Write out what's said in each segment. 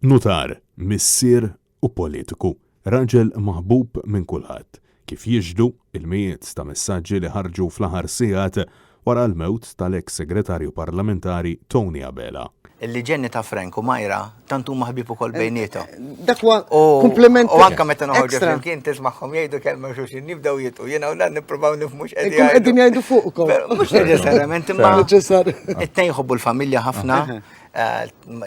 Nutar, missier u politiku, raġel maħbub minn kulħadd, kif jiġdu il-mijiet ta' messaġġi li ħarġu fl-aħħar sigħat wara l-mewt tal-eks segretarju parlamentari Tony Abela. Il-liġenni ta' Frank u Majra tantu maħbib ukoll bejnietom. Dak huwa komplement. U anke meta noħorġu flimkien tismagħhom jgħidu kelma xulxin nibdew jitqu, jiena u dan nippruvaw nifhmux qed jgħidu. Qegħdin jgħidu fuqkom. Mhux neċessarjament imma it-tnejn jħobbu l-familja ħafna.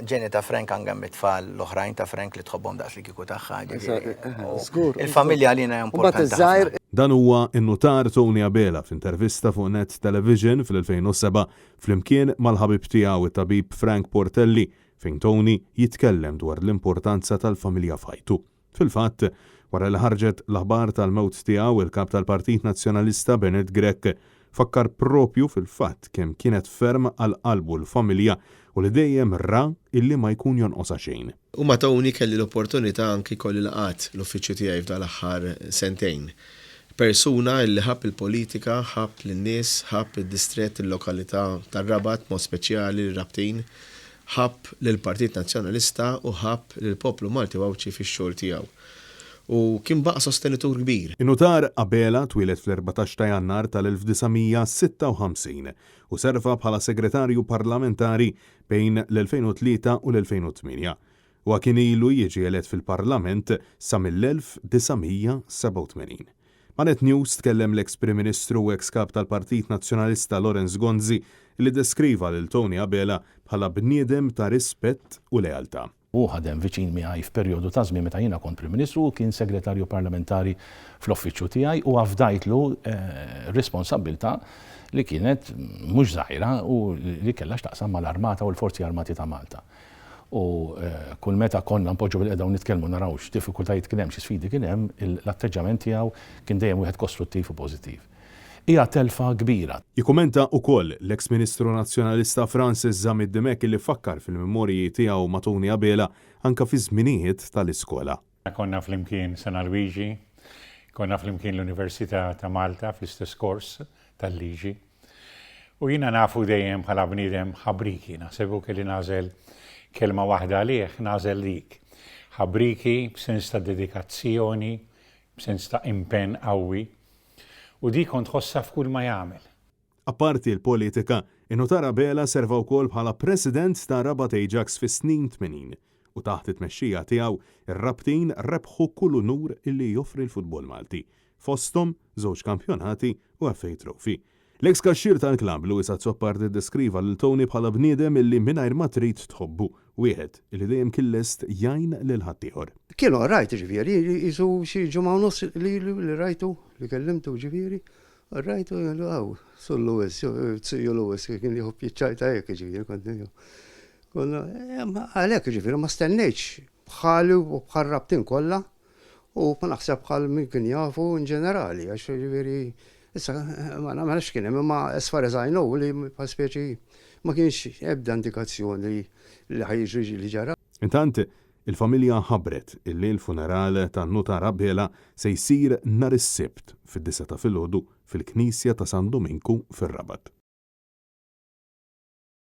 Ġenni ta' Frank għandhom it-tfal l-oħrajn ta' Frank li tħobbhom daqs li kieku tagħha. Il-familja għalina importanti. Dan huwa n-nutar Tony Abela f'intervista fuq Net Television fl-2007 flimkien mal-ħabib tiegħu it-tabib Frank Portelli fejn Tony jitkellem dwar l-importanza tal-familja f'ħajtu. Fil-fatt, wara li ħarġet l-aħbar tal-mewt tiegħu il-kap tal-Partit Nazzjonalista Bernard Grech fakkar propju fil-fatt kemm kienet ferm għal qalbu l-familja u li dejjem ra illi ma jkun jonqosa xejn. U ma Tony kelli l-opportunità anki kolli laqat l-uffiċċju tiegħi f'dal-aħħar sentejn. Persuna illi ħabb il-politika, ħabb lin-nies, ħabb id-distrett il-lokalità tar-Rabat mod speċjali Rabtin, ħabb lill-Partit Nazzjonalista u ħabb lill-poplu Malti Wawċi fix-xogħol tiegħu. U kien baqa' sostenitur kbir. In-nutar Abela twilet fl-14 ta' Jannar tal-1956 u serva bħala segretarju parlamentari bejn l-2003 u l-2008. U kien ilu jiġi elett fil-Parlament sa mill-1987. Manet News tkellem l-eks Prim Ministru u eks-kap tal-Partit Nazzjonalista Lorenz Gonzi li deskriva lil Tony Abela bħala bniedem ta' rispett u lealtà. U ħadem viċin miegħi f'perjodu ta' żmien meta jiena kont Prim Ministru u kien segretarju parlamentari fl-uffiċċju tiegħi u għafdajtlu responsabbiltà li kienet mhux żgħira u li kellha x'taqsam mal-Armata u l-Forzi Armati ta' Malta. U kull meta konna npoġġu bil-qeda u nitkellmu naraw x'diffikultajiet kien hemm, xi sfidi kien hemm, l-atteġġament tiegħu kien dejjem wieħed kostruttiv u pożittiv. Hija telfa kbira. Jikkumenta wkoll l-eks Ministru Nazzjonalista Francis Zamid Demek li fakkar fil-memorji tiegħu ma' Tony Abela anke fi żminijiet tal-iskola. Konna flimkien San Luigi, konna flimkien l-Università ta' Malta fl-istess kors tal-liġi. U jiena nafu dejjem bħala bniedem ħabriki, naħsebu kelli nażel kelma waħda għalih, nażel dik. Ħabriki b'sens ta' dedikazzjoni, b'sens ta' impenn qawwi. U di kont ħossa f'kull ma jagħmel. Apparti l-politika, in-nutar Abela serva wkoll bħala President ta' Rabat Ajax fis-snin 80 u taħt it-tmexxija tiegħu ir-Rabtin rebħu kull unur illi joffri l-futbol Malti, fosthom żewġ kampjonati u FA Trophy. L-eks kaxxir tal-klabb Luis Azzoppar iddeskriva lil Tony bħala bniedem illi mingħajr ma trid tħobbu, wieħed illi dejjem kien lest jgħin lil ħaddieħor. Kienu rajt ġifieri, jisu xi ġimgħa u nofs li rajtu, li kellimtu ġifieri, rajtu għaw, sul Luis, Zio Luis, kien li ħobbjiċċajta hekk ġifieri kont. Konna għalhekk ġifieri ma stennejtx bħali u bħal Rabtin kollha u ma naħseb bħal min kien jafu in ġenerali għax ġifieri issa ma nagħmilx kien hemm imma as far as I know li bħal speċi ma kienx ebda indikazzjoni li ħajġri li ġara. Intant, il-familja ħabbret illi l-funeral tan-nutar Abela se jsir nhar is-Sibt fid-9 ta' filgħodu fil-Knisja ta' San Dominku fir-Rabat.